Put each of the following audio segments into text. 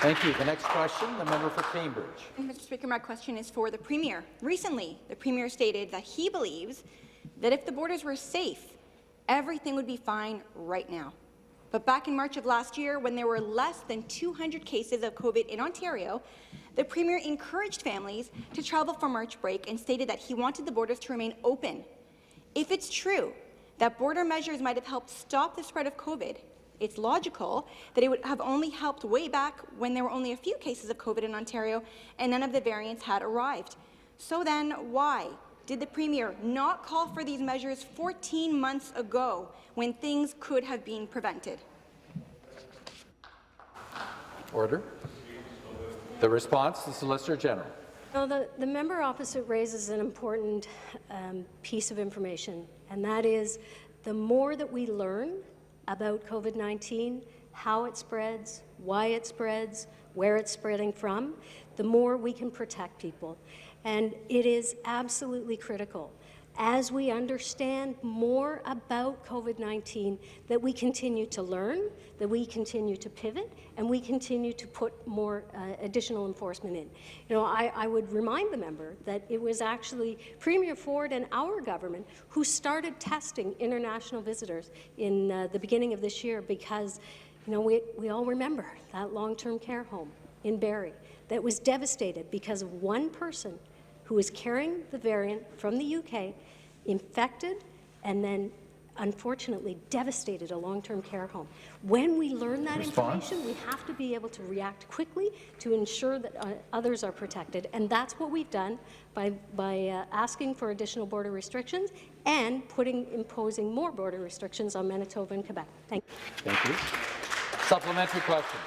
Thank you. The next question, the member for Cambridge. Mr. Speaker, my question is for the Premier. Recently, the Premier stated that he believes that if the borders were safe, everything would be fine right now. But back in March of last year, when there were less than 200 cases of COVID in Ontario, the Premier encouraged families to travel for March break and stated that he wanted the borders to remain open. If it's true that border measures might have helped stop the spread of COVID, it's logical that it would have only helped way back when there were only a few cases of COVID in Ontario and none of the variants had arrived. So then, why did the Premier not call for these measures 14 months ago when things could have been prevented? Order. The response, the Solicitor General. Well, the member opposite raises an important piece of information, and that is the more that we learn about COVID-19, how it spreads, why it spreads, where it's spreading from, the more we can protect people. And it is absolutely critical, as we understand more about COVID-19, that we continue to learn, that we continue to pivot, and we continue to put more additional enforcement in. You know, I would remind the member that it was actually Premier Ford and our government who started testing international visitors in the beginning of this year because, you know, we all remember that long-term care home in Barrie that was devastated because of one person who was carrying the variant from the UK, infected, and then unfortunately devastated a long-term care home. When we learn that information, we have to be able to react quickly to ensure that others are protected, and that's what we've done by asking for additional border restrictions and imposing more border restrictions on Manitoba and Quebec. Thank you. Thank you. Supplementary question.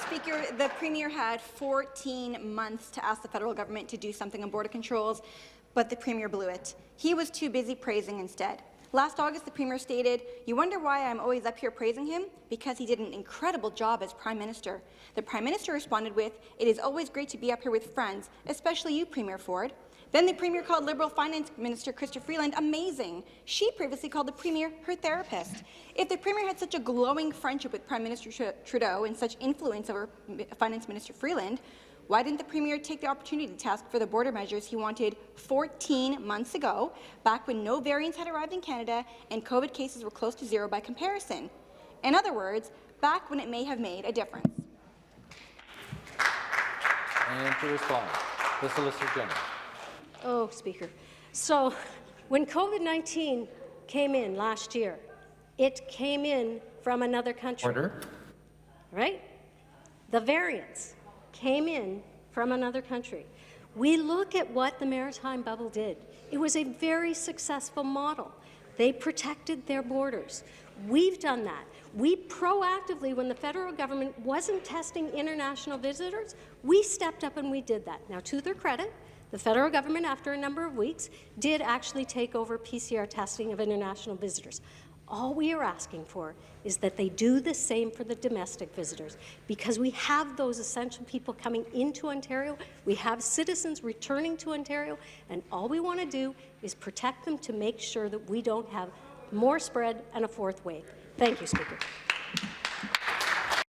Speaker, the Premier had 14 months to ask the federal government to do something on border controls, but the Premier blew it. He was too busy praising instead. Last August, the Premier stated, "You wonder why I'm always up here praising him? Because he did an incredible job as Prime Minister." The Prime Minister responded with, "It is always great to be up here with friends, especially you, Premier Ford." Then the Premier called Liberal Finance Minister Chrystia Freeland amazing. She previously called the Premier her therapist. If the Premier had such a glowing friendship with Prime Minister Trudeau and such influence over Finance Minister Freeland, why didn't the Premier take the opportunity to ask for the border measures he wanted 14 months ago, back when no variants had arrived in Canada and COVID cases were close to zero by comparison? In other words, back when it may have made a difference. And to respond, the Solicitor General. Oh, Speaker. So when COVID-19 came in last year, it came in from another country. Order. Right? The variants came in from another country. We look at what the maritime bubble did. It was a very successful model. They protected their borders. We've done that. We proactively, when the federal government wasn't testing international visitors, we stepped up and we did that. Now, to their credit, the federal government, after a number of weeks, did actually take over PCR testing of international visitors. All we are asking for is that they do the same for the domestic visitors, because we have those essential people coming into Ontario, we have citizens returning to Ontario, and all we want to do is protect them to make sure that we don't have more spread and a fourth wave. Thank you, Speaker.